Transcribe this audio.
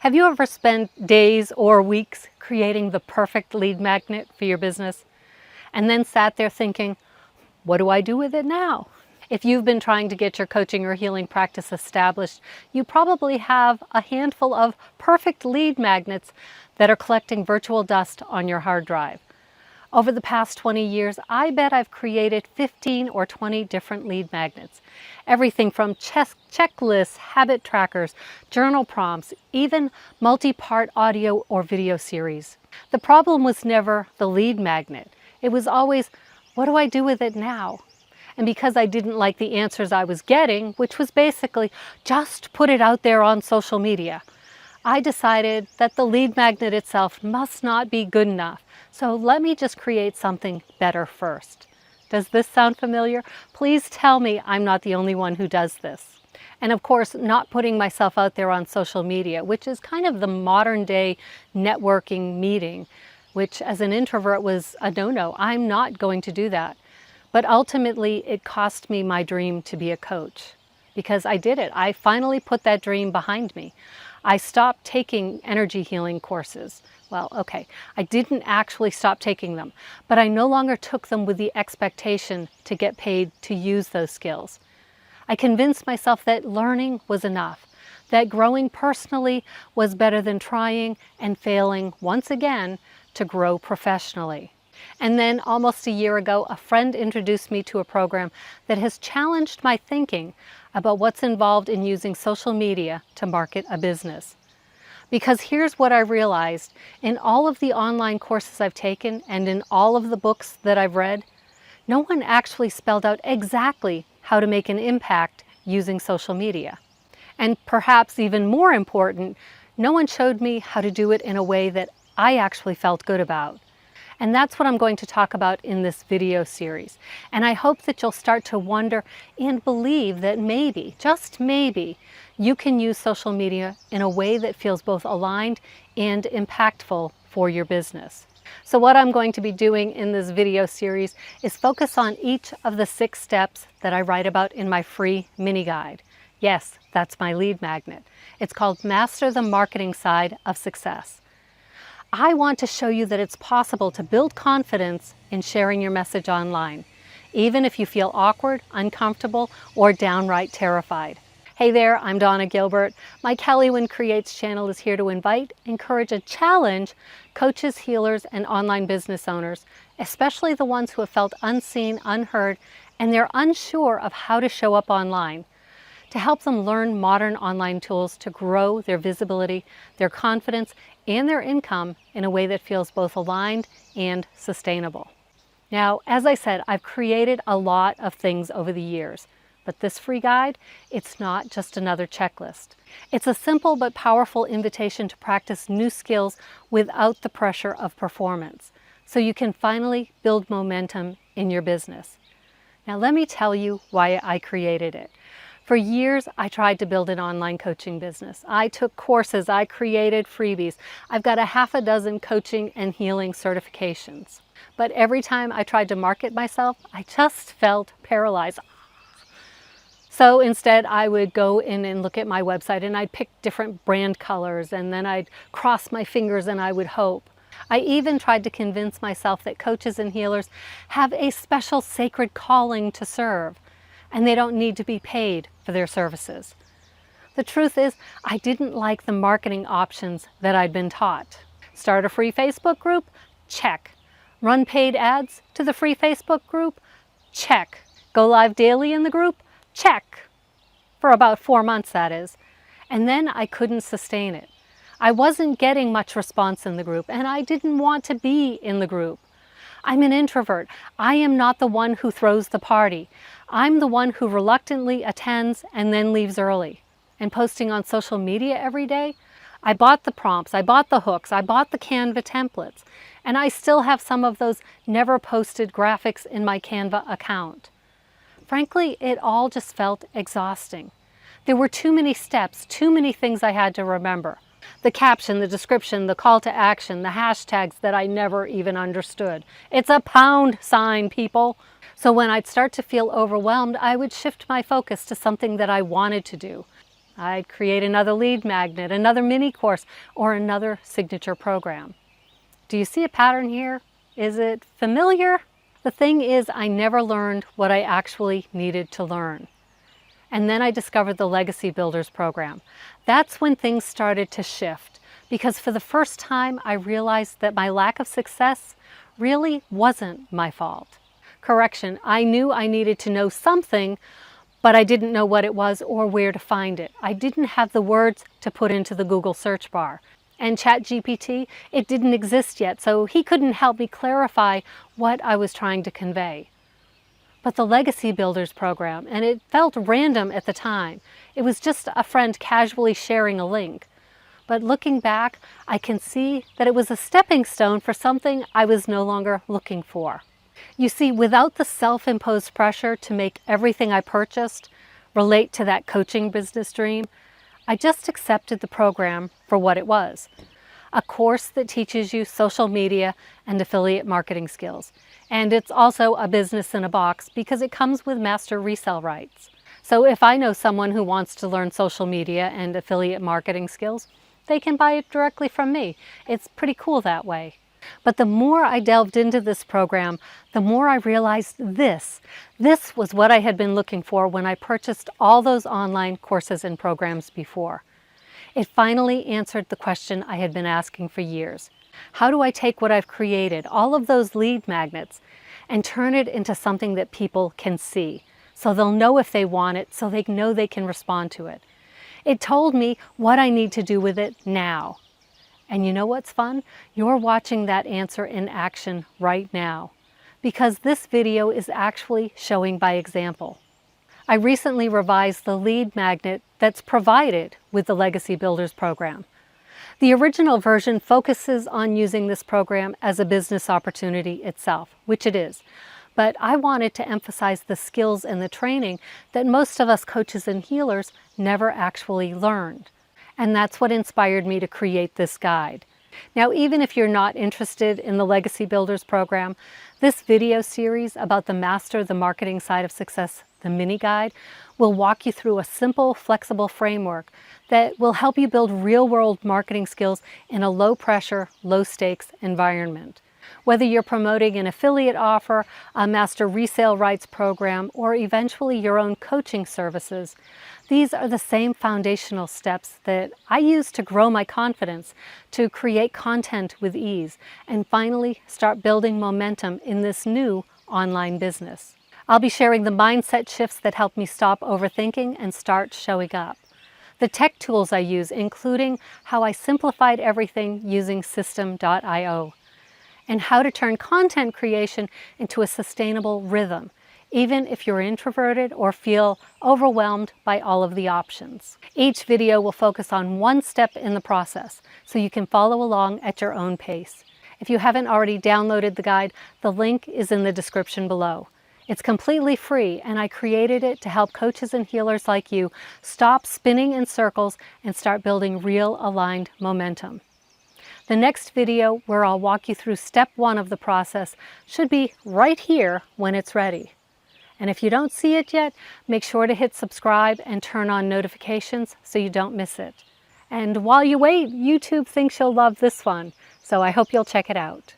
Have you ever spent days or weeks creating the perfect lead magnet for your business and then sat there thinking, what do I do with it now? If you've been trying to get your coaching or healing practice established, you probably have a handful of perfect lead magnets that are collecting virtual dust on your hard drive. Over the past 20 years, I bet I've created 15 or 20 different lead magnets. Everything from checklists, habit trackers, journal prompts, even multi-part audio or video series. The problem was never the lead magnet. It was always, what do I do with it now? And because I didn't like the answers I was getting, which was basically, just put it out there on social media, I decided that the lead magnet itself must not be good enough. So let me just create something better first. Does this sound familiar? Please tell me I'm not the only one who does this. And of course, not putting myself out there on social media, which is kind of the modern day networking meeting, which as an introvert was a no-no. I'm not going to do that. But ultimately, it cost me my dream to be a coach because I did it. I finally put that dream behind me. I stopped taking energy healing courses. Well, okay, I didn't actually stop taking them, but I no longer took them with the expectation to get paid to use those skills. I convinced myself that learning was enough, that growing personally was better than trying and failing once again to grow professionally. And then almost a year ago, a friend introduced me to a program that has challenged my thinking about what's involved in using social media to market a business. Because here's what I realized, in all of the online courses I've taken and in all of the books that I've read, no one actually spelled out exactly how to make an impact using social media. And perhaps even more important, no one showed me how to do it in a way that I actually felt good about. And that's what I'm going to talk about in this video series. And I hope that you'll start to wonder and believe that maybe, just maybe, you can use social media in a way that feels both aligned and impactful for your business. So what I'm going to be doing in this video series is focus on each of the 6 steps that I write about in my free mini guide. Yes, that's my lead magnet. It's called Master the Marketing Side of Success. I want to show you that it's possible to build confidence in sharing your message online, even if you feel awkward, uncomfortable, or downright terrified. Hey there, I'm Donna Gilbert. My Kelly Wynn Creates channel is here to invite, encourage, and challenge coaches, healers, and online business owners, especially the ones who have felt unseen, unheard, and they're unsure of how to show up online, to help them learn modern online tools to grow their visibility, their confidence, and their income in a way that feels both aligned and sustainable. Now, as I said, I've created a lot of things over the years, but this free guide, it's not just another checklist. It's a simple but powerful invitation to practice new skills without the pressure of performance, so you can finally build momentum in your business. Now, let me tell you why I created it. For years, I tried to build an online coaching business. I took courses, I created freebies. I've got a half a dozen coaching and healing certifications. But every time I tried to market myself, I just felt paralyzed. So instead, I would go in and look at my website and I'd pick different brand colors and then I'd cross my fingers and I would hope. I even tried to convince myself that coaches and healers have a special sacred calling to serve, and they don't need to be paid for their services. The truth is, I didn't like the marketing options that I'd been taught. Start a free Facebook group? Check. Run paid ads to the free Facebook group? Check. Go live daily in the group? Check. For about 4 months, that is. And then I couldn't sustain it. I wasn't getting much response in the group, and I didn't want to be in the group. I'm an introvert. I am not the one who throws the party. I'm the one who reluctantly attends and then leaves early. And posting on social media every day, I bought the prompts, I bought the hooks, I bought the Canva templates, and I still have some of those never posted graphics in my Canva account. Frankly, it all just felt exhausting. There were too many steps, too many things I had to remember. The caption, the description, the call to action, the hashtags that I never even understood. It's a pound sign, people. So when I'd start to feel overwhelmed, I would shift my focus to something that I wanted to do. I'd create another lead magnet, another mini course, or another signature program. Do you see a pattern here? Is it familiar? The thing is, I never learned what I actually needed to learn. And then I discovered the Legacy Builders program. That's when things started to shift, because for the first time I realized that my lack of success really wasn't my fault. Correction, I knew I needed to know something, but I didn't know what it was or where to find it. I didn't have the words to put into the Google search bar. And ChatGPT, it didn't exist yet, so he couldn't help me clarify what I was trying to convey. But the Legacy Builders program, and it felt random at the time. It was just a friend casually sharing a link. But looking back, I can see that it was a stepping stone for something I was no longer looking for. You see, without the self-imposed pressure to make everything I purchased relate to that coaching business dream, I just accepted the program for what it was. A course that teaches you social media and affiliate marketing skills. And it's also a business in a box because it comes with master resale rights. So if I know someone who wants to learn social media and affiliate marketing skills, they can buy it directly from me. It's pretty cool that way. But the more I delved into this program, the more I realized this was what I had been looking for when I purchased all those online courses and programs before. It finally answered the question I had been asking for years. How do I take what I've created, all of those lead magnets, and turn it into something that people can see, so they'll know if they want it, so they know they can respond to it? It told me what I need to do with it now. And you know what's fun? You're watching that answer in action right now, because this video is actually showing by example. I recently revised the lead magnet that's provided with the Legacy Builders program. The original version focuses on using this program as a business opportunity itself, which it is. But I wanted to emphasize the skills and the training that most of us coaches and healers never actually learned. And that's what inspired me to create this guide. Now, even if you're not interested in the Legacy Builders program, this video series about the Master the Marketing Side of Success, the mini guide, will walk you through a simple, flexible framework that will help you build real-world marketing skills in a low-pressure, low-stakes environment. Whether you're promoting an affiliate offer, a master resale rights program, or eventually your own coaching services, these are the same foundational steps that I use to grow my confidence, to create content with ease, and finally start building momentum in this new online business. I'll be sharing the mindset shifts that help me stop overthinking and start showing up. The tech tools I use, including how I simplified everything using System.io, and how to turn content creation into a sustainable rhythm, even if you're introverted or feel overwhelmed by all of the options. Each video will focus on one step in the process, so you can follow along at your own pace. If you haven't already downloaded the guide, the link is in the description below. It's completely free, and I created it to help coaches and healers like you stop spinning in circles and start building real aligned momentum. The next video, where I'll walk you through step 1 of the process, should be right here when it's ready. And if you don't see it yet, make sure to hit subscribe and turn on notifications so you don't miss it. And while you wait, YouTube thinks you'll love this one, so I hope you'll check it out.